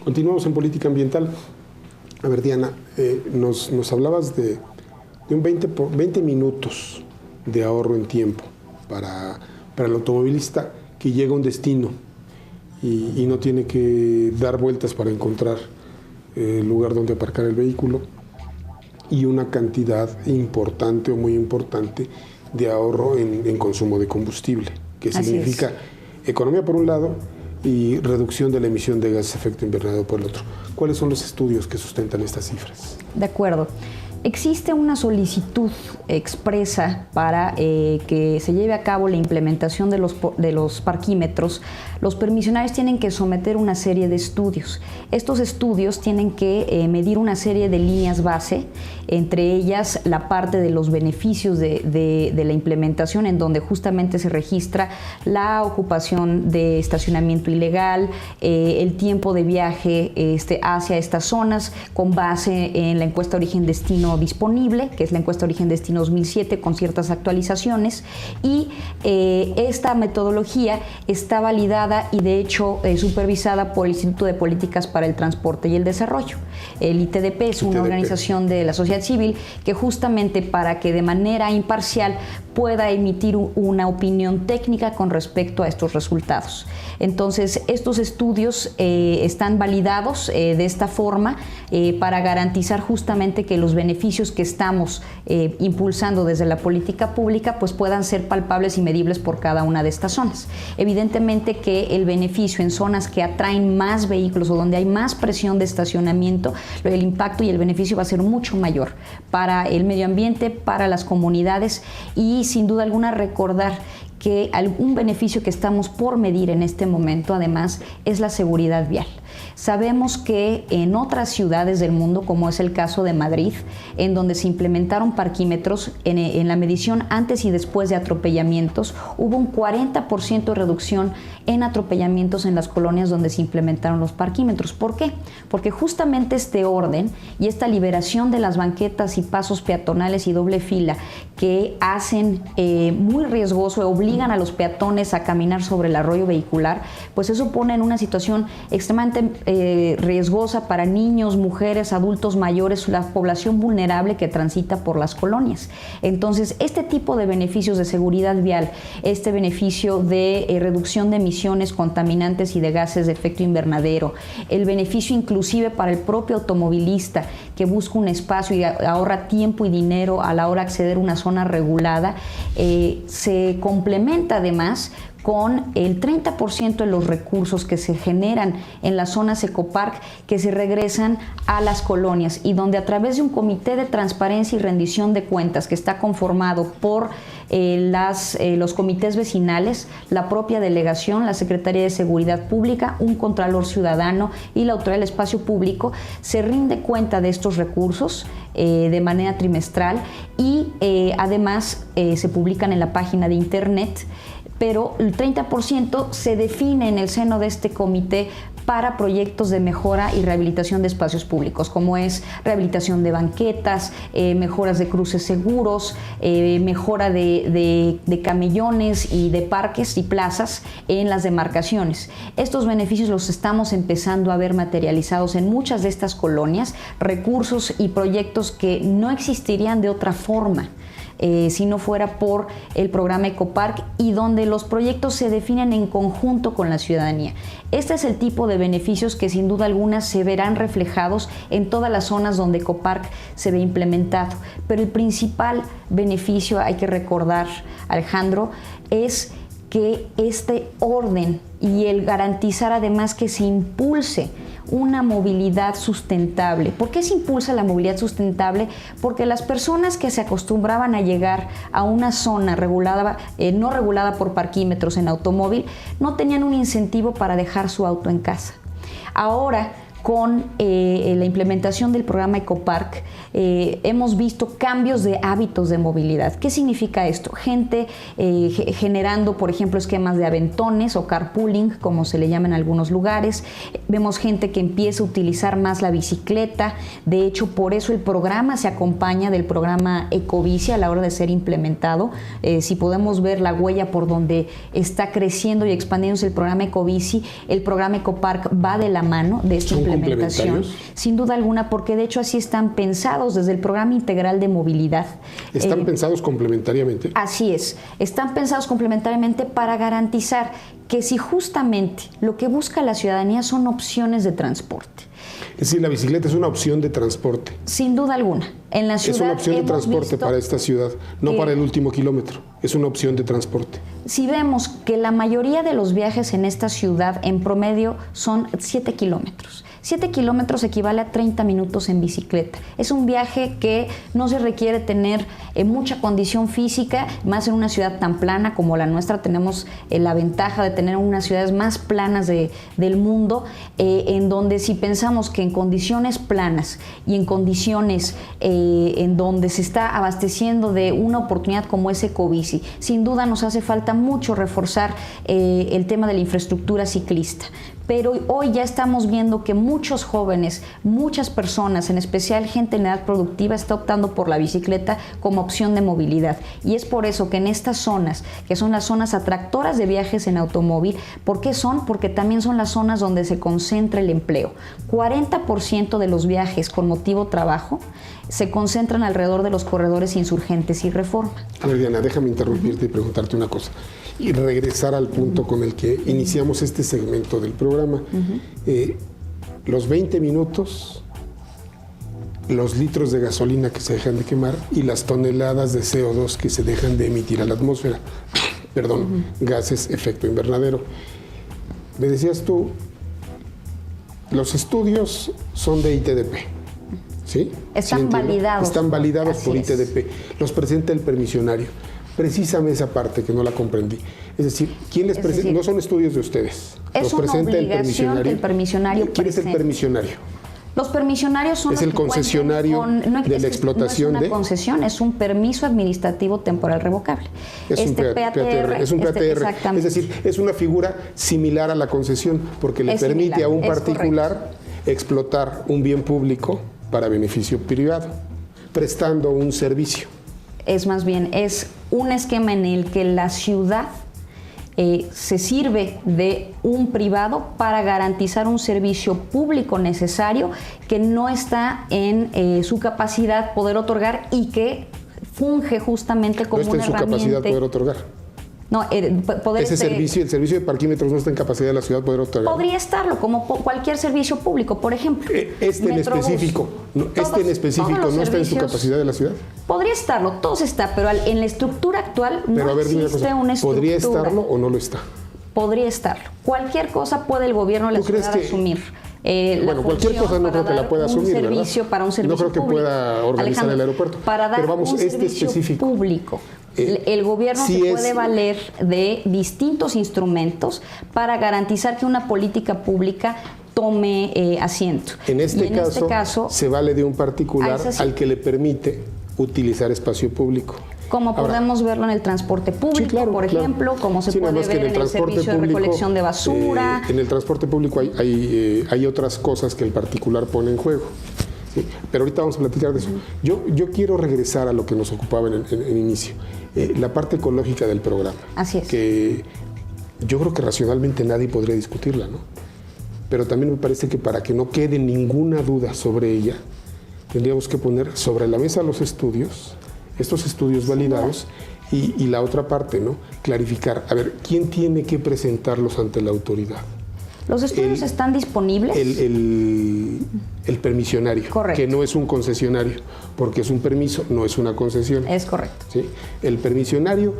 Continuamos en política ambiental. A ver, Diana, nos hablabas de un 20 minutos de ahorro en tiempo para el automovilista que llega a un destino y no tiene que dar vueltas para encontrar el lugar donde aparcar el vehículo, y una cantidad importante o muy importante de ahorro en consumo de combustible, que significa economía por un lado y reducción de la emisión de gases de efecto invernadero por el otro. ¿Cuáles son los estudios que sustentan estas cifras? De acuerdo. Existe una solicitud expresa para que se lleve a cabo la implementación de los parquímetros. Los permisionarios tienen que someter una serie de estudios. Estos estudios tienen que medir una serie de líneas base, entre ellas la parte de los beneficios de la implementación, en donde justamente se registra la ocupación de estacionamiento ilegal, el tiempo de viaje hacia estas zonas, con base en la encuesta origen-destino disponible, que es la encuesta origen-destino 2007, con ciertas actualizaciones, y esta metodología está validada y de hecho supervisada por el Instituto de Políticas para el Transporte y el Desarrollo. El ITDP es una organización de la sociedad civil que justamente para que de manera imparcial pueda emitir una opinión técnica con respecto a estos resultados. Entonces, estos estudios están validados de esta forma para garantizar justamente que los beneficios que estamos impulsando desde la política pública pues puedan ser palpables y medibles por cada una de estas zonas. Evidentemente que el beneficio en zonas que atraen más vehículos o donde hay más presión de estacionamiento, el impacto y el beneficio va a ser mucho mayor para el medio ambiente, para las comunidades, y sin duda alguna recordar que algún beneficio que estamos por medir en este momento, además, es la seguridad vial. Sabemos que en otras ciudades del mundo, como es el caso de Madrid, en donde se implementaron parquímetros en la medición antes y después de atropellamientos, hubo un 40% de reducción en atropellamientos en las colonias donde se implementaron los parquímetros. ¿Por qué? Porque justamente este orden y esta liberación de las banquetas y pasos peatonales y doble fila que hacen muy riesgoso, obligan a los peatones a caminar sobre el arroyo vehicular, pues eso pone en una situación extremadamente riesgosa para niños, mujeres, adultos mayores, la población vulnerable que transita por las colonias. Entonces, este tipo de beneficios de seguridad vial, este beneficio de reducción de emisiones contaminantes y de gases de efecto invernadero, el beneficio inclusive para el propio automovilista que busca un espacio y ahorra tiempo y dinero a la hora de acceder a una zona regulada, se complementa además con el 30% de los recursos que se generan en las zonas ecopark que se regresan a las colonias, y donde a través de un comité de transparencia y rendición de cuentas que está conformado por los comités vecinales, la propia delegación, la Secretaría de Seguridad Pública, un Contralor Ciudadano y la Autoridad del Espacio Público, se rinde cuenta de estos recursos de manera trimestral y además se publican en la página de internet, pero el 30% se define en el seno de este comité para proyectos de mejora y rehabilitación de espacios públicos, como es rehabilitación de banquetas, mejoras de cruces seguros, mejora de camellones y de parques y plazas en las demarcaciones. Estos beneficios los estamos empezando a ver materializados en muchas de estas colonias, recursos y proyectos que no existirían de otra forma si no fuera por el programa Ecopark, y donde los proyectos se definen en conjunto con la ciudadanía. Este es el tipo de beneficios que sin duda alguna se verán reflejados en todas las zonas donde Ecopark se ve implementado. Pero el principal beneficio, hay que recordar, Alejandro, es que este orden y el garantizar además que se impulse una movilidad sustentable. ¿Por qué se impulsa la movilidad sustentable? Porque las personas que se acostumbraban a llegar a una zona regulada, no regulada por parquímetros en automóvil, no tenían un incentivo para dejar su auto en casa. Ahora, con la implementación del programa Ecopark, hemos visto cambios de hábitos de movilidad. ¿Qué significa esto? Gente generando, por ejemplo, esquemas de aventones o carpooling, como se le llama en algunos lugares. Vemos gente que empieza a utilizar más la bicicleta. De hecho, por eso el programa se acompaña del programa Ecobici a la hora de ser implementado. Si podemos ver la huella por donde está creciendo y expandiéndose el programa Ecobici, el programa Ecopark va de la mano de esta implementación. implementación. complementarios? Sin duda alguna, porque de hecho así están pensados desde el Programa Integral de Movilidad. ¿Están pensados complementariamente? Así es, están pensados complementariamente para garantizar que si justamente lo que busca la ciudadanía son opciones de transporte. Es decir, la bicicleta es una opción de transporte. Sin duda alguna. En la ciudad Es una opción de hemos transporte visto para esta ciudad, no para el último kilómetro. Es una opción de transporte. Si vemos que la mayoría de los viajes en esta ciudad en promedio son 7 kilómetros. 7 kilómetros equivale a 30 minutos en bicicleta. Es un viaje que no se requiere tener mucha condición física, más en una ciudad tan plana como la nuestra. Tenemos la ventaja de tener unas ciudades más planas del mundo, en donde si pensamos que en condiciones planas y en condiciones en donde se está abasteciendo de una oportunidad como es Ecobici, sin duda nos hace falta mucho reforzar el tema de la infraestructura ciclista. Pero hoy ya estamos viendo que muchos jóvenes, muchas personas, en especial gente en edad productiva, está optando por la bicicleta como opción de movilidad. Y es por eso que en estas zonas, que son las zonas atractoras de viajes en automóvil, ¿por qué son? Porque también son las zonas donde se concentra el empleo. 40% de los viajes con motivo trabajo se concentran alrededor de los corredores Insurgentes y Reforma. A ver, Diana, déjame interrumpirte y preguntarte una cosa. Y regresar al punto con el que iniciamos este segmento del programa. Los 20 minutos, los litros de gasolina que se dejan de quemar y las toneladas de CO2 que se dejan de emitir a la atmósfera. Perdón, gases efecto invernadero. Me decías tú, los estudios son de ITDP, ¿sí? Están validados. Están validados por Así ITDP. Los presenta el permisionario. Precisame esa parte que no la comprendí. Es decir, ¿quién les presenta? No son estudios de ustedes. Es los una presenta obligación que el permisionario ¿Quién es el permisionario? Los permisionarios son es el concesionario de la explotación no es una concesión, es un permiso administrativo temporal revocable. Es un PATR. Es un PATR. Es decir, es una figura similar a la concesión porque le permite a un particular explotar un bien público para beneficio privado, prestando un servicio. Es más bien, es un esquema en el que la ciudad se sirve de un privado para garantizar un servicio público necesario que no está en su capacidad poder otorgar y que funge justamente como una herramienta. No está en su capacidad poder otorgar. No, ese servicio, el servicio de parquímetros no está en capacidad de la ciudad poder otorgar. Podría estarlo, como cualquier servicio público, por ejemplo. Este en específico no está en su capacidad de la ciudad. Podría estarlo, todo está, pero en la estructura actual no existe una estructura. ¿Podría estarlo o no lo está? Podría estarlo. Cualquier cosa puede el gobierno de la ciudad asumir. Bueno, cualquier cosa no creo que la pueda asumir, ¿verdad? Para un servicio no creo que público. Pueda organizar el aeropuerto. Para dar un servicio público. El gobierno se puede valer de distintos instrumentos para garantizar que una política pública tome asiento. En este caso, se vale de un particular al que le permite utilizar espacio público. Como podemos verlo en el transporte público, por ejemplo, como se puede ver en el servicio de recolección de basura. En el transporte público hay otras cosas que el particular pone en juego. ¿Sí? Pero ahorita vamos a platicar de eso. Yo quiero regresar a lo que nos ocupaba en inicio, la parte ecológica del programa. Así es. Que yo creo que racionalmente nadie podría discutirla, ¿no? Pero también me parece que para que no quede ninguna duda sobre ella, tendríamos que poner sobre la mesa los estudios, estos estudios validados, y la otra parte, ¿no? Clarificar, a ver, ¿quién tiene que presentarlos ante la autoridad? Los estudios están disponibles. El permisionario, correcto, que no es un concesionario, porque es un permiso, no es una concesión. Es correcto. ¿Sí? El permisionario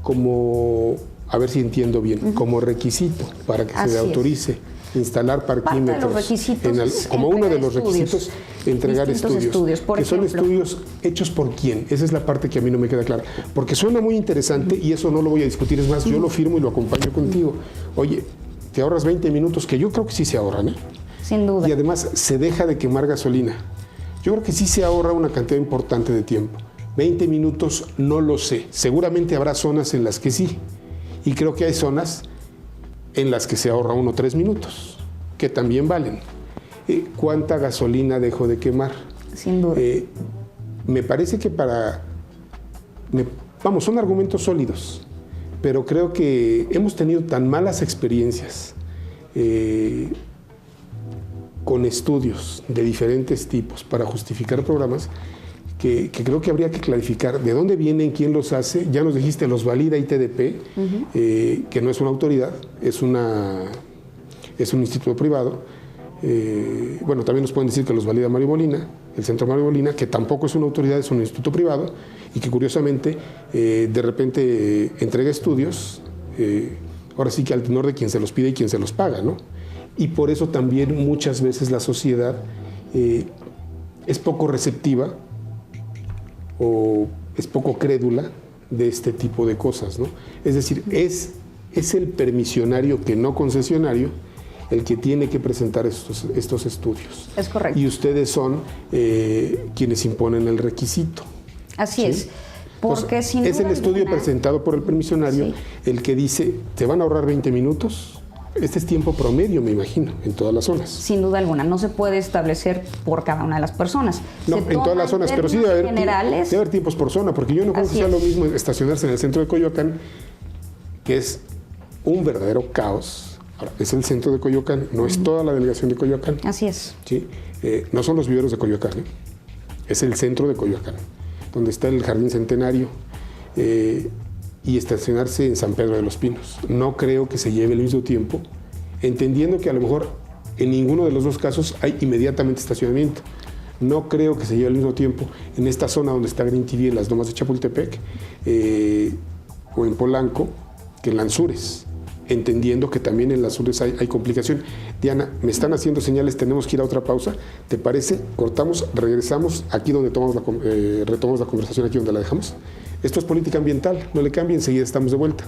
como, a ver si entiendo bien, como requisito para que se le autorice instalar parquímetros, como uno de los requisitos, entregar estudios por que ejemplo. Son estudios hechos por quién. Esa es la parte que a mí no me queda clara, porque suena muy interesante y eso no lo voy a discutir, es más, yo lo firmo y lo acompaño contigo. Oye, te ahorras 20 minutos, que yo creo que sí se ahorran, ¿eh? Sin duda. Y además se deja de quemar gasolina. Yo creo que sí se ahorra una cantidad importante de tiempo. 20 minutos no lo sé, seguramente habrá zonas en las que sí, y creo que hay zonas en las que se ahorra 1 o 3 minutos, que también valen. ¿Cuánta gasolina dejo de quemar? Sin duda. Me parece que son argumentos sólidos, pero creo que hemos tenido tan malas experiencias con estudios de diferentes tipos para justificar programas que creo que habría que clarificar de dónde vienen, quién los hace. Ya nos dijiste, los valida ITDP, que no es una autoridad, es un instituto privado. Bueno, también nos pueden decir que los valida Mario Molina, el Centro Mario Molina, que tampoco es una autoridad, es un instituto privado y que curiosamente de repente entrega estudios, ahora sí que al tenor de quien se los pide y quien se los paga, ¿no? Y por eso también muchas veces la sociedad es poco receptiva o es poco crédula de este tipo de cosas, ¿no? Es decir, es el permisionario que no concesionario el que tiene que presentar estos estudios. Es correcto. Y ustedes son quienes imponen el requisito. Así ¿sí? es. Porque Entonces, sin duda es el estudio alguna, presentado por el permisionario el que dice, ¿te van a ahorrar 20 minutos? Este es tiempo promedio, me imagino, en todas las zonas. Sin duda alguna, no se puede establecer por cada una de las personas. No, en todas las zonas, pero sí debe haber tiempos por zona, porque yo no creo que sea lo mismo estacionarse en el centro de Coyoacán, que es un verdadero caos. Ahora, es el centro de Coyoacán, no es toda la delegación de Coyoacán. Así es. ¿Sí? No son los viveros de Coyoacán, es el centro de Coyoacán, donde está el Jardín Centenario, y estacionarse en San Pedro de los Pinos. No creo que se lleve el mismo tiempo, entendiendo que a lo mejor en ninguno de los dos casos hay inmediatamente estacionamiento. No creo que se lleve el mismo tiempo en esta zona donde está Green TV, en las Lomas de Chapultepec, o en Polanco, que en Lanzures, entendiendo que también en Lanzures hay complicación. Diana, me están haciendo señales, tenemos que ir a otra pausa. ¿Te parece? Cortamos, regresamos aquí donde retomamos la conversación, aquí donde la dejamos. Esto es Política Ambiental, no le cambien, enseguida estamos de vuelta.